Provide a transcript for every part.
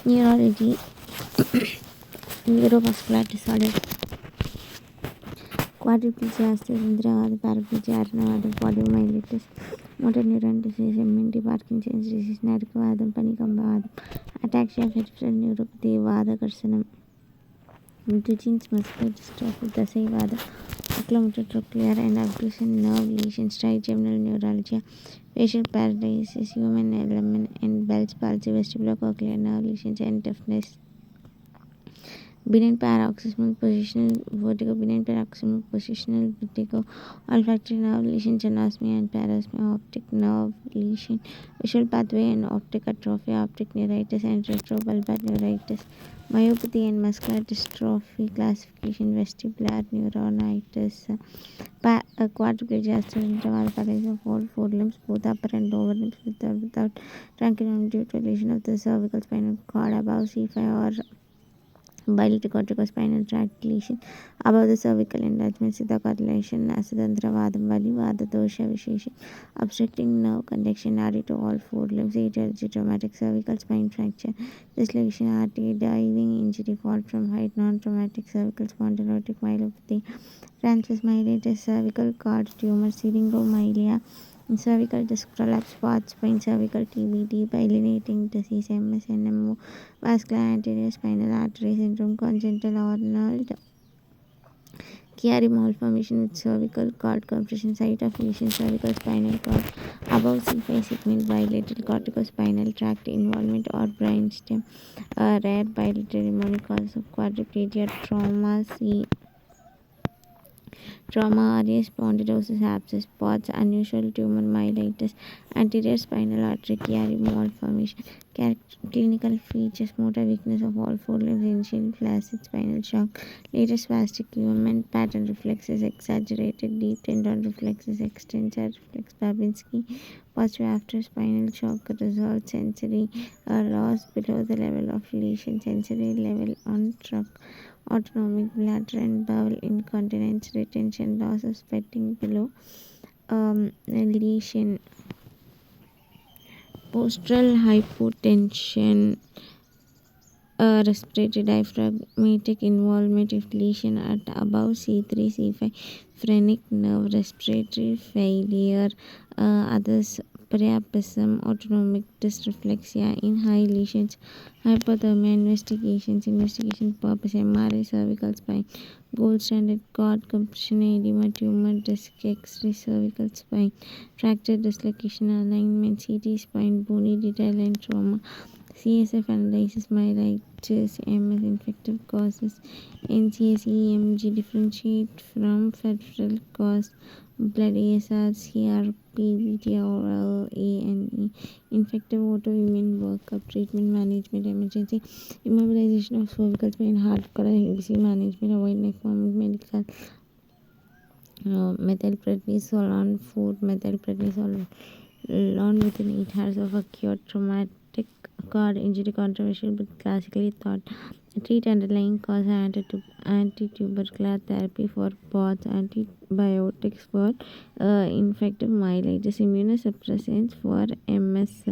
neurology, neuromuscular disorder, quadriplegia, osteoarthritis, paraplegia, arnavadam, polymyelitis, motor neuron disease, MND, Parkinson's disease, నరకవాదం, పనికంబవాదం, ataxia, peripheral neuropathy, వాదకర్షణం, Duchenne's muscular dystrophy, దశైవాదం, oculomotor and agglution nerve lesions, trigeminal neuralgia, facial paralysis, human element and Bell's palsy, vestibulocochlear nerve lesions and deafness, benign paroxysmal positional vertigo, benign paroxysmal positional vertigo, olfactory nerve lesions, anosmia and parosmia, optic nerve lesion, visual pathway and optic atrophy, optic neuritis and retrobulbar neuritis, myopathy and muscular dystrophy, classification, vestibular neuronitis, quadriplegia, osteoarthritis, paralysis of all four limbs, both upper and lower limbs, with or without truncatum due to lesion of the cervical spinal cord above C5 or bilateral tract lesion above the cervical enlargement, Siddha correlation, Asadantravadam, Valivada dosha vishesha, obstructing nerve conduction, RE to all four limbs, etiology, traumatic cervical spine fracture, dislocation, RT, diving injury, fall from height, non-traumatic cervical spondylotic myelopathy, transverse myelitis, cervical cord tumor, syringomyelia, cervical disc prolapse, spot spine, cervical TBD, pyelinating disease, MSNMO, vascular anterior spinal artery syndrome, congenital Arnold Chiari malformation with cervical cord compression, site of lesion, cervical spinal cord, above C5 segment, bilateral corticospinal tract involvement or brainstem, rare bilateral pneumonia cause of quadriplegia, trauma, RA, spondylosis, abscess, spots, unusual tumor, myelitis, anterior spinal artery, Chiari malformation, clinical features, motor weakness of all four limbs, initial flaccid spinal shock, later spastic movement, pattern reflexes, exaggerated deep tendon reflexes, extensor reflex, Babinski, positive after spinal shock, resolved sensory loss below the level of lesion, sensory level on trunk, autonomic bladder and bowel incontinence, retention, loss of spitting below lesion, postural hypotension, respiratory diaphragmatic involvement if lesion at above C3, C5, phrenic nerve, respiratory failure, others priapism, autonomic dysreflexia in high lesions, hypothermia, investigation purpose, MRI, cervical spine, gold standard cord compression, edema, tumor, disc, X-ray, cervical spine, fracture, dislocation, alignment, CT spine, bony detail and trauma, CSF analysis, myelitis, MS, infective causes, NCS, EMG, differentiate from febrile cause, blood ASR, CRP, BTRL, ANE, infective autoimmune workup, treatment management, emergency, immobilization of cervical spine, hardcore ABC management, avoid neck movement, medical, methylprednisolone, food, methylprednisolone within 8 hours of acute traumatic cord injury, controversial but classically thought. Treat underlying cause, anti-tubercular therapy for POTS, antibiotics for infective myelitis, immunosuppressants for MS,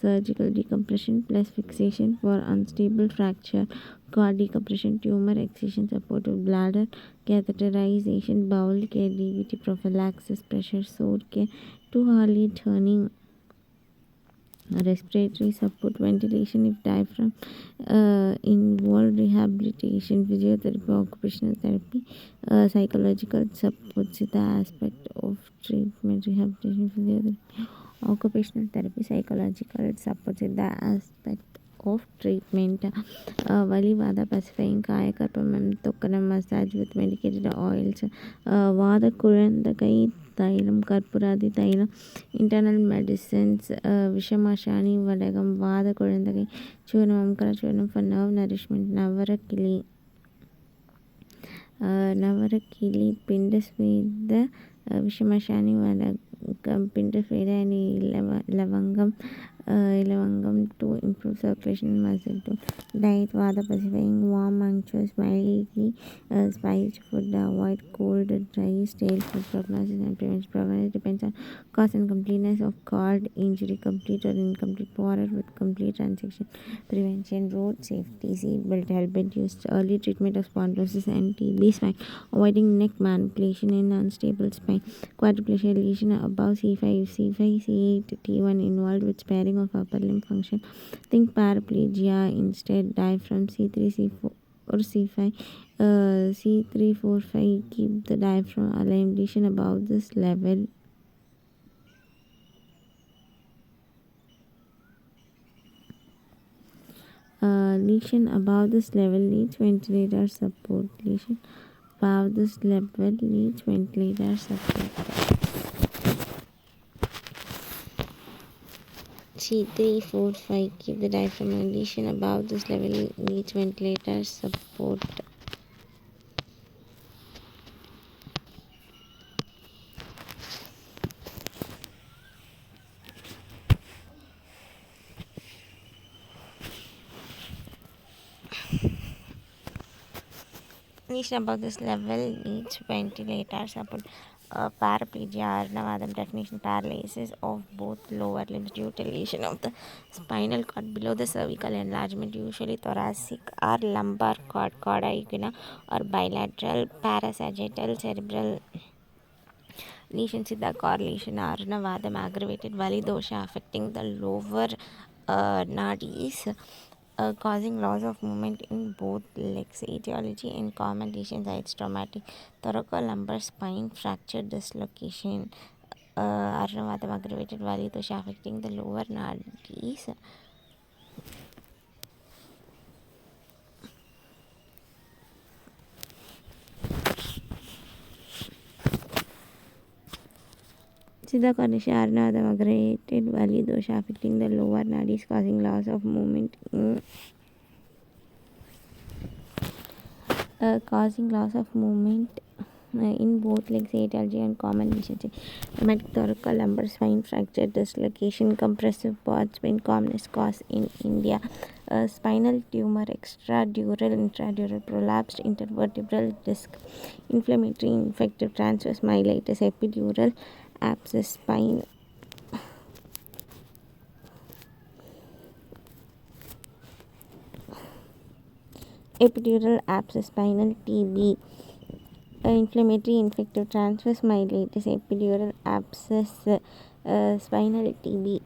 surgical decompression plus fixation for unstable fracture, cord decompression, tumor excision, supportive bladder, catheterization, bowel care, DVT prophylaxis, pressure sore care, too early turning, respiratory support, ventilation if diaphragm involved, rehabilitation, physiotherapy, occupational therapy, psychological support, the aspect of treatment, rehabilitation, physiotherapy, occupational therapy, psychological support, the aspect of treatment, Valivada pacifying, Kayakarpam, Tokanam massage with medicated oils, Vada Kurandakai, Thailam, Karpuradi Thailam, internal medicines, Vishamashani, Vadagam, Vada Kurandakai, Churnam, Amkara Churnam for nerve nourishment, Navarakili, Pindus with the Vishamashani, Vadagam, Pindus with and Lavangam to improve circulation and muscle tone. Diet: Vata pacifying, warm, unctuous, mildly spiced food. Avoid cold, dry, stale food. Prognosis and prevention: prognosis depends on cause and completeness of cord injury, complete or incomplete, poorer with complete transaction. Prevention: road safety, seatbelt, helmet use, early treatment of spondylosis and TB spine, avoiding neck manipulation in unstable spine. Quadriplegia: lesion above C5, C5, C8, T1 involved with sparing of upper limb function. Think paraplegia instead. Diaphragm C3, C4 or C5, C3, 4, 5. Keep the diaphragm aligned. Lesion above this level. Lesion above this level needs ventilator support. Lesion above this level needs ventilator support. C3, 4, 5. Keep the diaphragm aligned. Lesion above this level needs ventilator support. Lesion above this level needs ventilator support. Paraplegia, Arnavadam definition: paralysis of both lower limbs due to lesion of the spinal cord below the cervical enlargement, usually thoracic or lumbar cord, cauda equina, or bilateral parasagittal cerebral lesions. In the cord lesion, Arnavadam aggravated Vali dosha affecting the lower nadis, causing loss of movement in both legs. Etiology and common lesion sites: traumatic thoracolumbar spine fracture dislocation. Arnavadam aggravated Vali dosha affecting the lower nadis. Siddha condition: Arnavadam aggravated Vali dosha affecting the lower nadis, causing loss of movement in both legs. Etiology and common lesions: traumatic thoracolumbar spine fracture dislocation, compressive pause spine, commonest cause in India. Spinal tumor, extradural, intradural, prolapsed intervertebral disc, inflammatory infective transverse myelitis, epidural abscess, spine. Epidural abscess, spinal TB, inflammatory infective transverse myelitis, epidural abscess, spinal TB.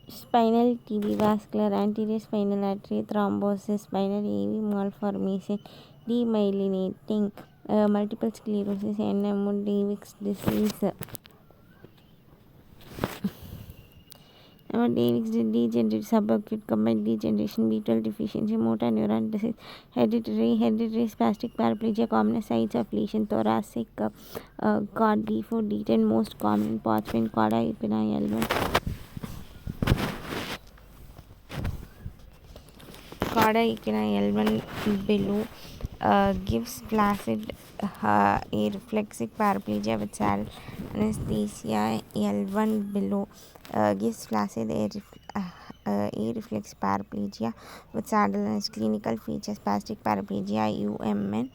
Spinal TB: vascular anterior spinal artery thrombosis, spinal AV malformation, demyelinating, multiple sclerosis, NMO, Davies disease. Davies degenerative, subacute combined degeneration, B12 deficiency, motor neuron disease, hereditary spastic paraplegia. Common sites of lesion: thoracic cord, D4, D10. Most common: pause spine, cauda equina, L1. Cauda equina, L1 below gives flaccid areflexic paraplegia with saddle anesthesia. L1 below gives flaccid areflex paraplegia with saddle anesthesia. Clinical features: spastic paraplegia, UMN,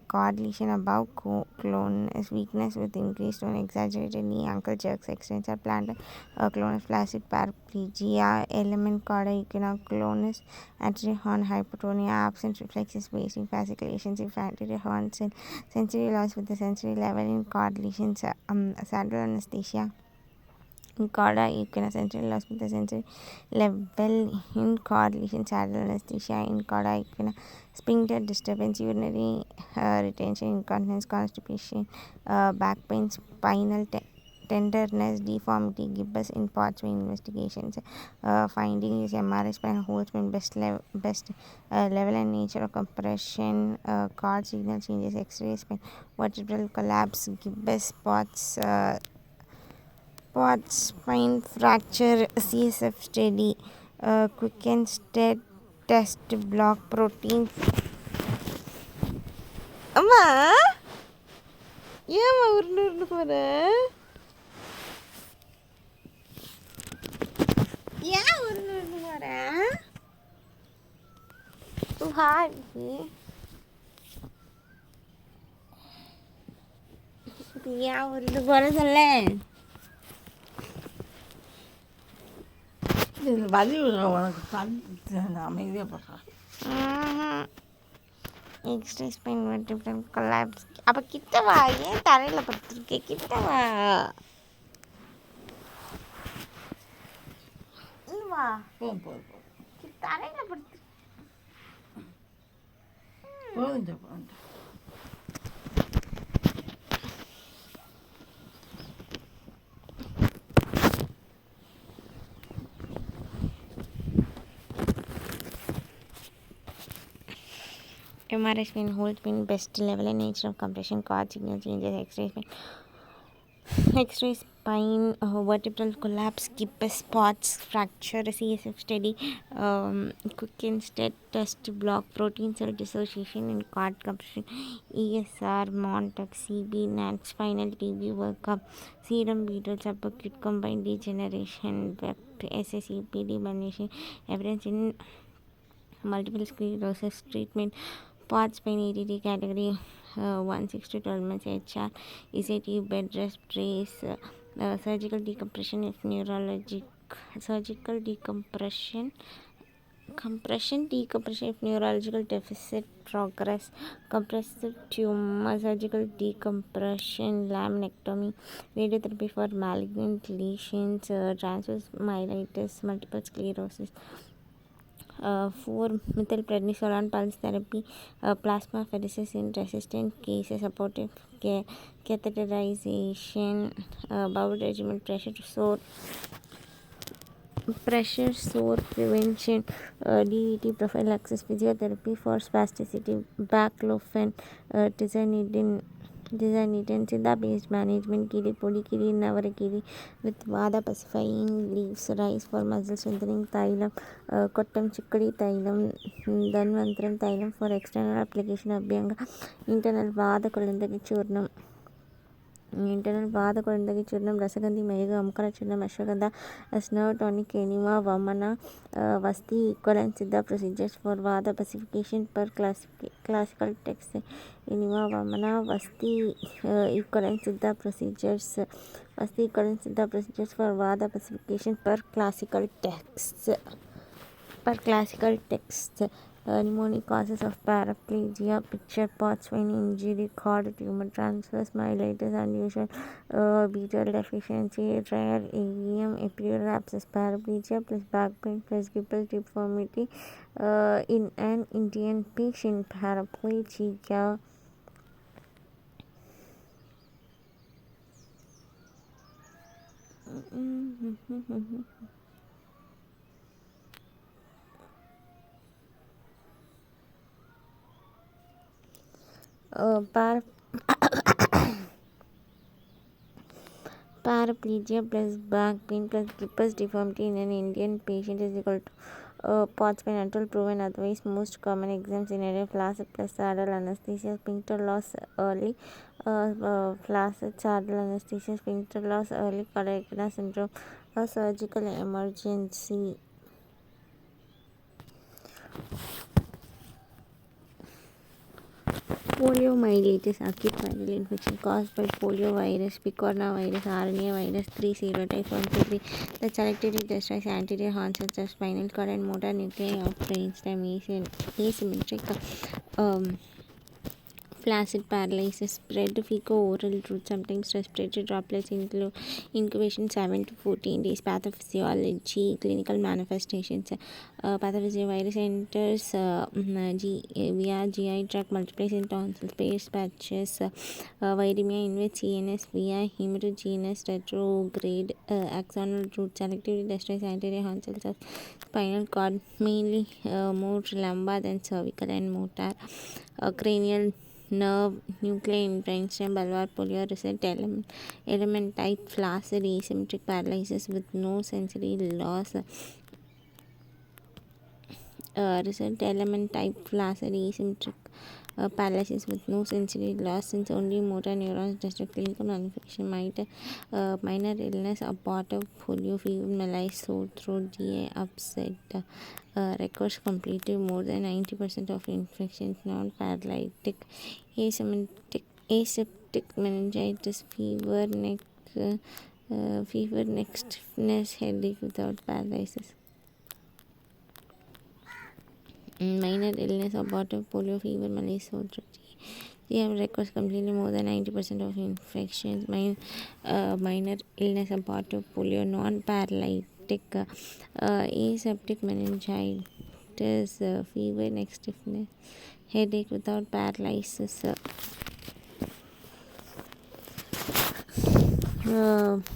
cord lesion above clonus, weakness with increased tone, exaggerated knee ankle jerks, extensor plantar clonus, flaccid paraplegia. Element: cauda equina, clonus, anterior horn hypotonia, absent reflexes, wasting, fasciculations if anterior horn cell, sensory loss with the sensory level in cord lesions. Saddle anesthesia in cauda equina, sensory loss with the sensory level in cord lesion. Saddle anesthesia in cauda equina. Sphincter disturbance, urinary retention, incontinence, constipation, back pain, spinal tenderness, deformity, gibbous in pause spine. Investigations finding is MRI spine, whole spine, best level and nature of compression, cord signal changes, X-ray spine, vertebral collapse, gibbous pause spine fracture, CSF study, quick and state test block proteins. Amma ஏம்மா உருண்டு உருண்டு போகிற? ஏன் உருண்டு உருண்டு போகிற? Hi ஏன் உருண்டு போகிற சொல்ல? வலி உனக்கு அமைதியாக போடுறேன். எக்ஸ்ட்ரீஸ் பெயின் வெர்டிபிரல் கொலாப்ஸ். அப்போ கிட்டவா, ஏன் தரையில் படுத்துருக்கே? கிட்டவா வா. போதும் தரையில் படுத்து போதும். MRI spin, whole spin, best level and nature of compression, chord signal changes, X-ray spine, vertebral collapse, gibbous spots, fracture, CSF study, quick and test block, protein cell dissociation and chord compression, ESR, Montauk, CB, NAT, spinal TB workup, serum beetle, subacute combined degeneration, SSEPD, evidence in multiple sclerosis treatment, parts pain ADD category 1 6 to 12 months HR, ECT, bed rest, brace, surgical decompression if neurologic, surgical decompression if neurological deficit progress, compressive tumor, surgical decompression, laminectomy, radiotherapy for malignant lesions, transverse myelitis, multiple sclerosis, 4 methylprednisolone pulse therapy, plasmapheresis in resistant cases, supportive catheterization, bowel regimen, pressure sore prevention, DET prophylaxis, physiotherapy for spasticity, baclofen, tizanidine, Siddha based management, kiri podi, kiri navarakiri with vada pacifying leaves, rice for muscle strengthening, thailam, kottam chikkadi thailam, dhanvantram thailam for external application, abhyanga, internal vada kolindagi churnam, Rasagandhi, Mega, Amkara Churnam, Ashwagandha as nerve tonic, enema, Vamana, Vasti, equivalent Siddha procedures for Vada pacification per classical text. Enema, Vamana, Vasti, equivalent Siddha procedures. Vasti, equivalent Siddha procedures for Vada pacification per classical texts. Pneumonic causes of paraplegia, picture parts vein injury, cord tumor, transverse myelitis, unusual beetle deficiency, rare AVM, epidural abscess, paraplegia plus back pain plus gibbal deformity in an Indian patient, paraplegia. Paraplegia plus back pain plus gibbous deformity in an Indian patient is equal to POTS pain until proven otherwise. Most common exam scenario: flaccid plus saddle anesthesia, sphincter loss early, flaccid saddle anesthesia, sphincter loss early, Kodaikanal syndrome, surgical emergency. Poliomyelitis, acute viral infection caused by poliovirus, picornavirus, RNA virus, 3 serotypes 1 to 3 that selectively destroys anterior horn cells of spinal cord and motor nuclei of brainstem, asymmetric flaccid paralysis, spread fecal-oral route, sometimes respiratory droplets, incubation 7 to 14 days, pathophysiology, clinical manifestations, pathovirus enters via GI tract, multiplies in tonsils, space patches, viremia invades CNS via hematogenous retrograde axonal route, selectively destroys anterior horn cells of spinal cord, mainly more lumbar than cervical and motor, cranial nerve nuclei in brainstem, bulbar polio, result element type flaccid asymmetric paralysis with no sensory loss, result element type flaccid asymmetric paralysis with no sensory loss since only motor neurons distress, clinical non-infection, minor illness, abortive, polio, fever, malaise, sore throat, GI, upset, records completed more than 90% of infections, non-paralytic, aseptic meningitis, fever, neck stiffness, headache without paralysis. Minor illness, abortive, polio, fever, malaise, sore throat. They have records completely more than 90% of infections. Minor illness, abortive, polio, non-paralytic, aseptic meningitis, fever, neck stiffness, headache without paralysis.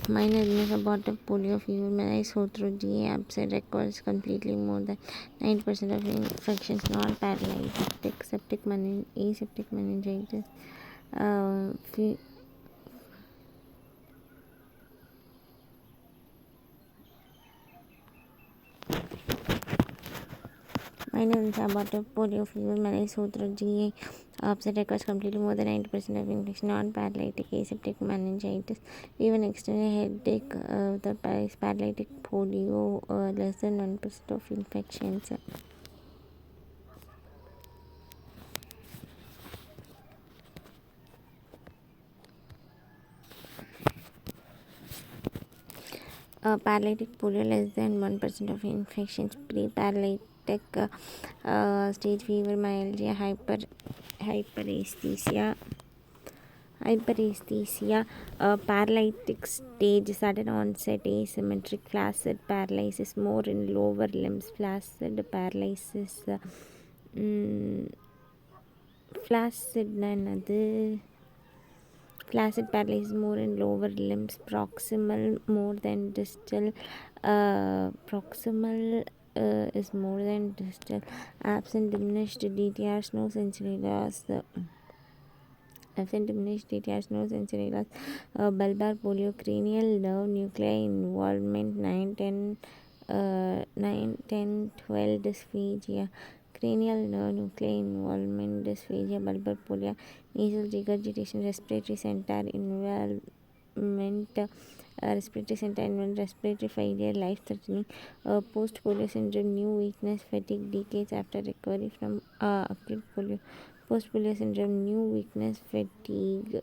Minor illness, abortive, polio, fever, malaise, sore throat, GA, upset, records completely more than 90% of infections, non-paralytic, aseptic meningitis, minor illness, abortive, polio, fever, malaise, sore throat, GA, upset, records completely more than 90% of infection, non-paralytic, aseptic meningitis, even external headache without paralytic, polio, less than 1% of infections. Paralytic polio, less than 1% of infections. Pre-paralytic stage, fever, myalgia, hyperesthesia, paralytic stage, sudden onset, asymmetric, flaccid paralysis, more in lower limbs, flaccid paralysis, flaccid flaccid paralysis more in lower limbs, proximal more than distal, proximal is more than distal, absent diminished DTRs, no sensory loss, absent diminished DTRs, no sensory loss, bulbar polio, cranial nerve nuclei involvement 9, 10, 12 dysphagia, cranial nerve nuclei involvement dysphagia, bulbar polio, nasal regurgitation, respiratory center involvement, respiratory failure, life threatening, post polio syndrome, new weakness, fatigue, decades after recovery from acute polio, post polio syndrome, new weakness, fatigue,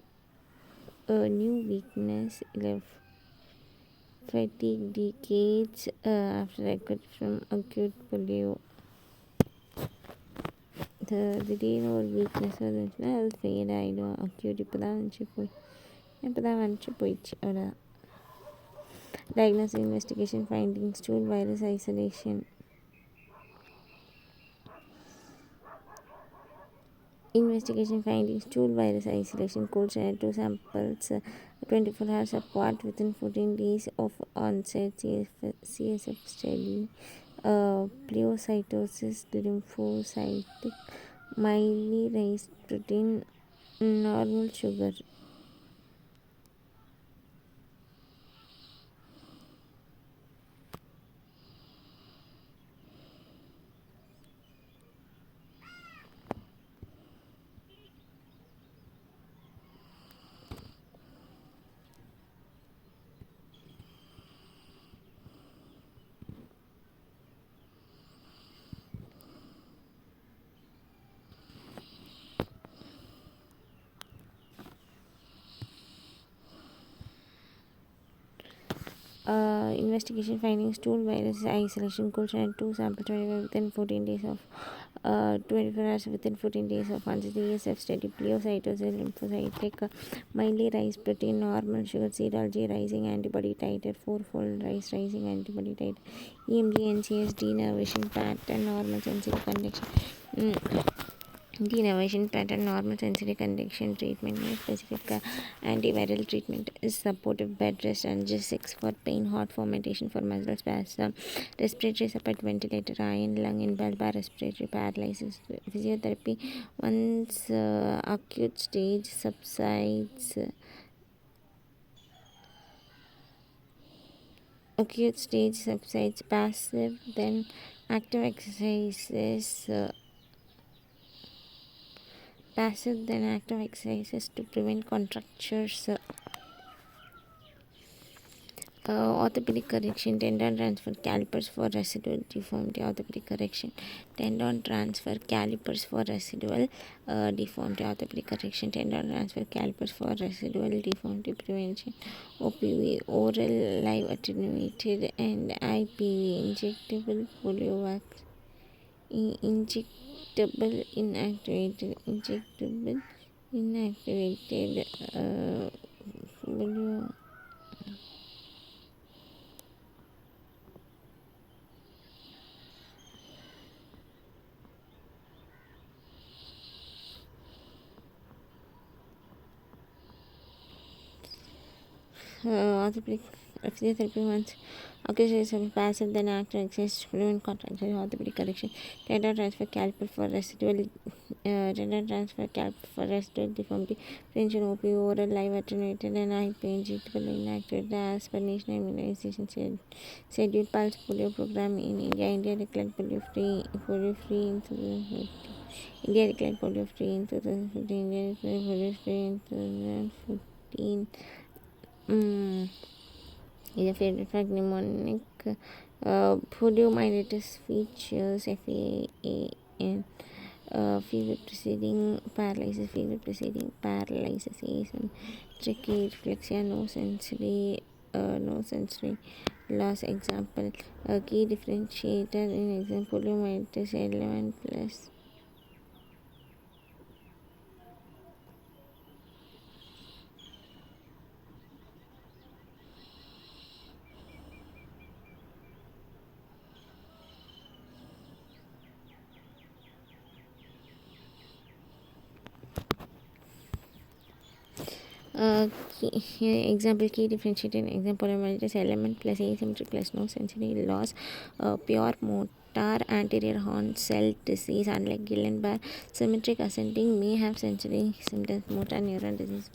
fatigue, decades after recovery from acute polio. திடீர்னு ஒரு weakness இருந்துச்சுன்னா அது fail ஆகிடும். Acute இப்போ தான் வந்துச்சு போயிடுச்சு அவ்வளோதான். Diagnosis, investigation, findings, stool virus isolation. Investigation findings, stool virus isolation, cold standard 2 samples 24 hours apart within 14 days of onset, CSF study, pleocytosis, lymphocytic, mildly raised protein, normal sugar. Investigation findings, stool virus isolation, cold standard 2 sample 24 within 14 days of 24 hours within 14 days of onset, CSF study, pleocytosis, lymphocytic, mildly raised protein, normal sugar, serology, rising antibody titer, 4-fold rising antibody titer, EMG, NCS, denervation pattern, normal sensory conduction, denervation pattern, normal sensory conduction, treatment, no specific antiviral treatment is supportive bed rest, analgesics for pain, hot fomentation for muscle spasm, respiratory support, ventilator, iron lung in bulbar respiratory paralysis, physiotherapy once acute stage subsides. Passive, then active exercises, passive than active exercises to prevent contractures. Orthopedic correction, tendon transfer, calipers for residual deformity. Orthopedic correction, tendon transfer, calipers for residual deformity. Orthopedic correction, tendon transfer, calipers for residual deformity prevention. OPV, oral live attenuated, and IPV, injectable polio vaccine. Injectable inactivated polio. Orthopedic physiotherapy once occasions of passive than active exercise to prevent contracture. Orthopedic correction, tendon transfer, caliper for residual deformity prevention. OP, oral live attenuated and IP injectable inactivated as per national immunization scheduled pulse polio program in India. India declared polio free in 2015. India declared polio free in 2015. India declared polio free in 2015. Is a favorite fact. Mnemonic poliomyelitis features FAAN. Fever preceding paralysis, trachyreflexia, no sensory loss. Example, a key differentiator in example poliomyelitis 11 plus. Example, key differentiator example poliomyelitis element plus asymmetry plus no sensory loss. Pure motor anterior horn cell disease, unlike Guillain-Barré symmetric ascending, may have sensory symptoms. Motor neuron disease.